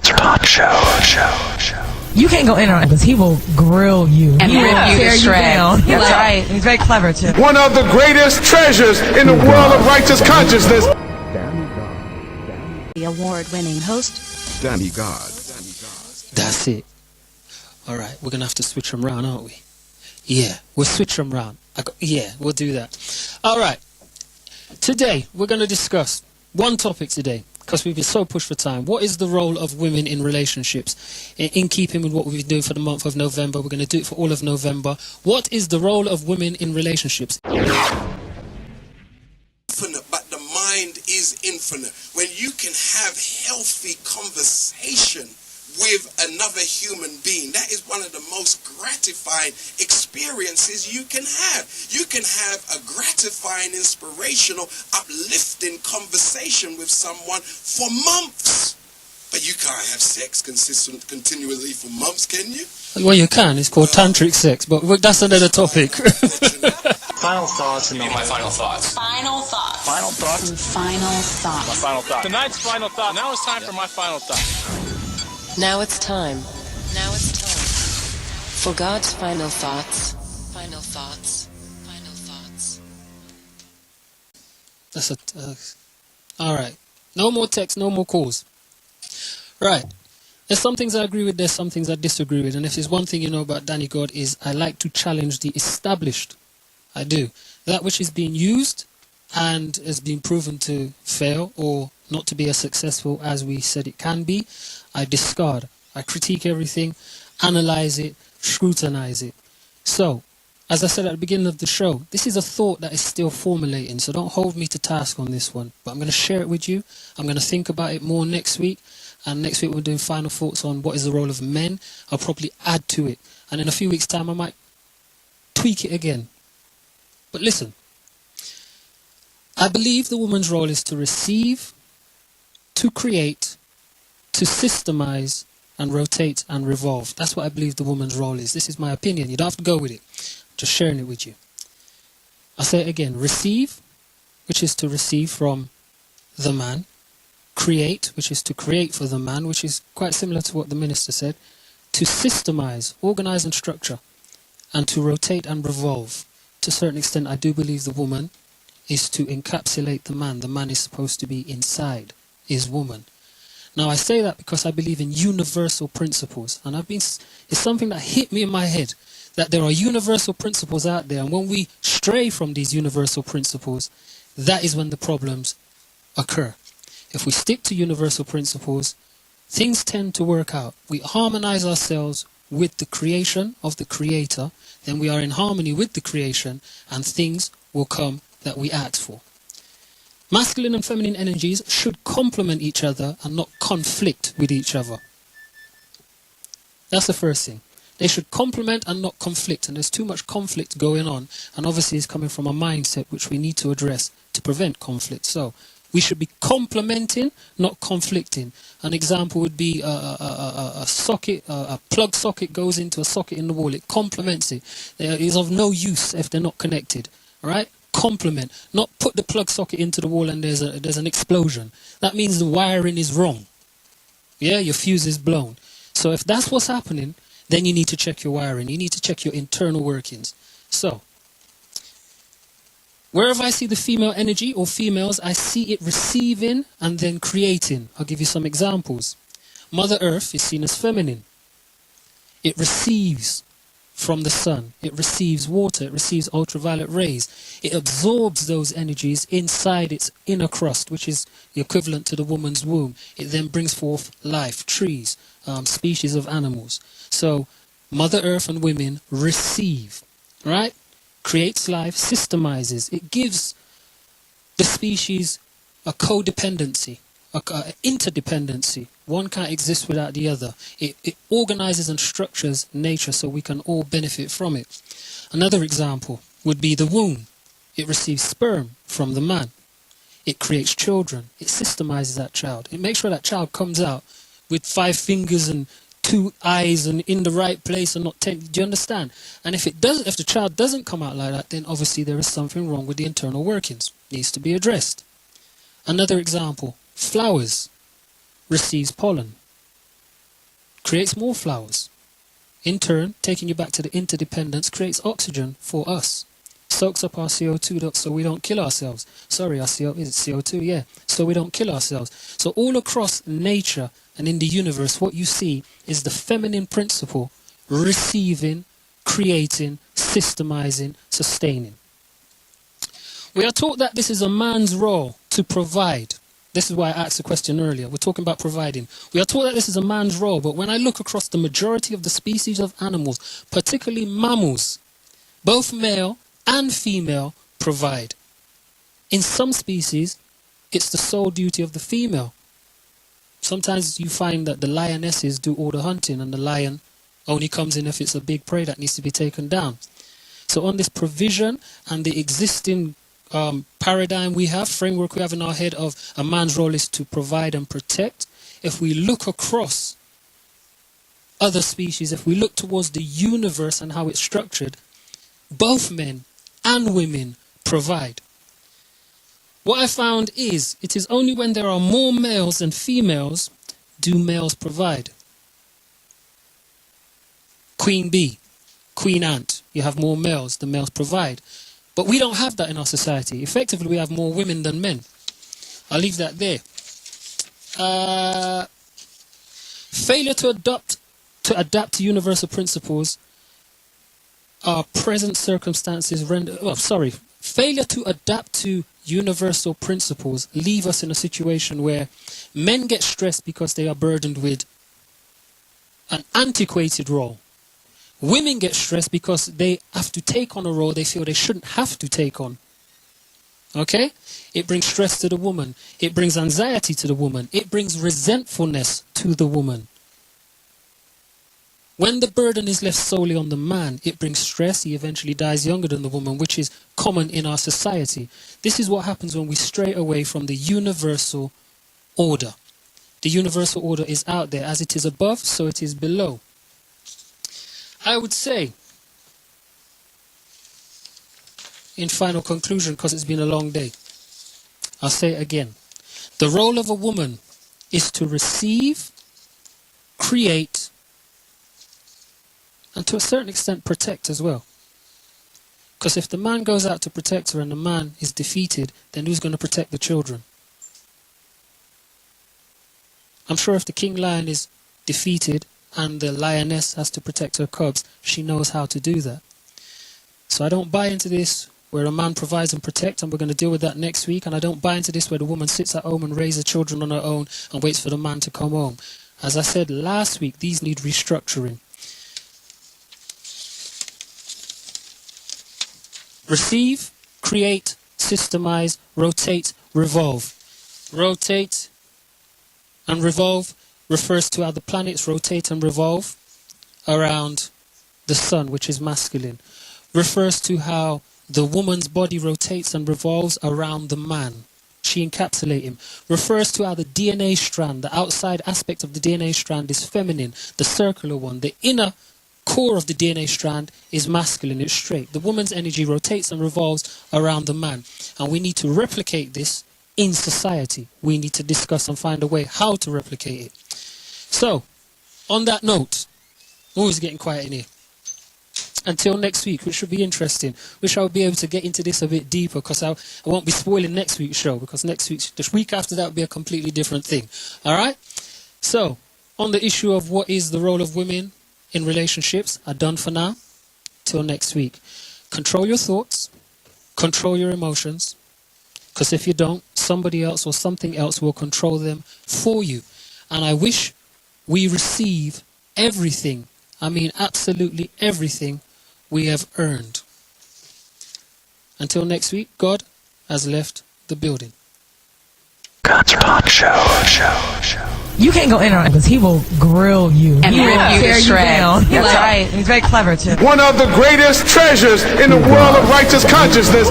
Talk show. You can't go in on it because he will grill you. And he rip will you to tear you shreds. down. That's right. He's very clever, too. One of the greatest treasures in the world of righteous consciousness. The award-winning host, Danny God. That's it. All right, we're going to have to switch them around, aren't we? Yeah, we'll switch them around. Yeah, we'll do that. All right. Today, we're going to discuss one topic today, because we've been so pushed for time. What is the role of women in relationships? In keeping with what we've been doing for the month of November, we're going to do it for all of November. What is the role of women in relationships? Infinite, but the mind is infinite. When you can have healthy conversation with another human being, that is one of the most gratifying experiences you can have. You can have a gratifying, inspirational, uplifting conversation with someone for months. But you can't have sex continually for months, can you? Well, you can. It's called tantric sex, but that's another topic. Final thoughts and My final thoughts. Final Thoughts. final thoughts. Final Thoughts. Final thoughts. Tonight's final thought. Now it's time for my final thought. Now it's time. Now it's time for God's final thoughts. Final thoughts. Final thoughts. That's all right. No more text, no more calls. Right. There's some things I agree with, there's some things I disagree with. And if there's one thing you know about Danny God is I like to challenge the established. I do. That which is being used and has been proven to fail or not to be as successful as we said it can be, I discard. I critique everything, analyze it, scrutinize it. So, as I said at the beginning of the show, this is a thought that is still formulating, so don't hold me to task on this one. But I'm going to share it with you. I'm going to think about it more next week. And next week we're doing final thoughts on what is the role of men. I'll probably add to it. And in a few weeks' time I might tweak it again. But listen, I believe the woman's role is to receive, to create, to systemize, and rotate and revolve. That's what I believe the woman's role is. This is my opinion. You don't have to go with it. I'm just sharing it with you. I'll say it again. Receive, which is to receive from the man. Create, which is to create for the man, which is quite similar to what the minister said. To systemize, organize and structure. And to rotate and revolve. To a certain extent, I do believe the woman is to encapsulate the man. The man is supposed to be inside his woman. Now I say that because I believe in universal principles, and it's something that hit me in my head, that there are universal principles out there, and when we stray from these universal principles, that is when the problems occur. If we stick to universal principles, things tend to work out. We harmonize ourselves with the creation of the Creator, then we are in harmony with the creation, and things will come that we ask for. Masculine and feminine energies should complement each other and not conflict with each other. That's the first thing. They should complement and not conflict, and there's too much conflict going on, and obviously it's coming from a mindset which we need to address to prevent conflict. So we should be complementing, not conflicting. An example would be a socket, a plug socket goes into a socket in the wall. It complements it. It is of no use if they're not connected. All right? Complement, not put the plug socket into the wall and there's an explosion. That means the wiring is wrong. Yeah, your fuse is blown. So if that's what's happening, then you need to check your wiring. You need to check your internal workings. So, wherever I see the female energy or females, I see it receiving and then creating. I'll give you some examples. Mother Earth is seen as feminine. It receives from the sun. It receives water. It receives ultraviolet rays. It absorbs those energies inside its inner crust, which is the equivalent to the woman's womb. It then brings forth life, trees, species of animals. So Mother Earth and women receive, right? Creates life, systemizes. It gives the species a codependency, an interdependency. One can't exist without the other. It organizes and structures nature so we can all benefit from it. Another example would be the womb. It receives sperm from the man. It creates children. It systemizes that child. It makes sure that child comes out with 5 fingers and 2 eyes and in the right place and not 10. Do you understand? And if the child doesn't come out like that, then obviously there is something wrong with the internal workings. It needs to be addressed. Another example, flowers receives pollen. creates more flowers. In turn, taking you back to the interdependence, creates oxygen for us. Soaks up our CO2 so we don't kill ourselves. Sorry, our CO, is it CO2? Yeah. So we don't kill ourselves. So all across nature and in the universe, what you see is the feminine principle receiving, creating, systemizing, sustaining. We are taught that this is a man's role to provide. This is why I asked the question earlier. We're talking about providing. We are taught that this is a man's role, but when I look across the majority of the species of animals, particularly mammals, both male and female provide. In some species, it's the sole duty of the female. Sometimes you find that the lionesses do all the hunting and the lion only comes in if it's a big prey that needs to be taken down. So on this provision and the existing paradigm we have, framework we have in our head of a man's role is to provide and protect, if we look across other species, if we look towards the universe and how it's structured, both men and women provide. What I found is, it is only when there are more males than females do males provide. Queen bee, queen ant, you have more males, the males provide. But we don't have that in our society. Effectively, we have more women than men. I'll leave that there. Failure to adapt to universal principles. Our present circumstances failure to adapt to universal principles leave us in a situation where men get stressed because they are burdened with an antiquated role. Women get stressed because they have to take on a role they feel they shouldn't have to take on. Okay? It brings stress to the woman. It brings anxiety to the woman. It brings resentfulness to the woman. When the burden is left solely on the man, it brings stress. He eventually dies younger than the woman, which is common in our society. This is what happens when we stray away from the universal order. The universal order is out there. As it is above, so it is below. I would say, in final conclusion, because it's been a long day, I'll say it again. The role of a woman is to receive, create, and to a certain extent protect as well. Because if the man goes out to protect her and the man is defeated, then who's going to protect the children? I'm sure if the king lion is defeated and the lioness has to protect her cubs, she knows how to do that. So I don't buy into this where a man provides and protects, and we're going to deal with that next week. And I don't buy into this where the woman sits at home and raises children on her own and waits for the man to come home. As I said last week, these need restructuring. Receive, create, systemize, rotate, revolve. Rotate and revolve refers to how the planets rotate and revolve around the sun, which is masculine. Refers to how the woman's body rotates and revolves around the man. She encapsulates him. Refers to how the DNA strand, the outside aspect of the DNA strand is feminine, the circular one. The inner core of the DNA strand is masculine, it's straight. The woman's energy rotates and revolves around the man. And we need to replicate this in society. We need to discuss and find a way how to replicate it. So, on that note, always getting quiet in here. Until next week, which should be interesting. Wish I would be able to get into this a bit deeper, because I won't be spoiling next week's show, because the week after that will be a completely different thing. Alright? So, on the issue of what is the role of women in relationships, are done for now. Till next week. Control your thoughts. Control your emotions. Because if you don't, somebody else or something else will control them for you. And I wish we receive everything, I mean absolutely everything, we have earned. Until next week, God has left the building. God's Talk Show. You can't go in on it because he will grill you. And he will rip you to tear you shreds. down. That's He's very clever too. One of the greatest treasures in the world of righteous consciousness.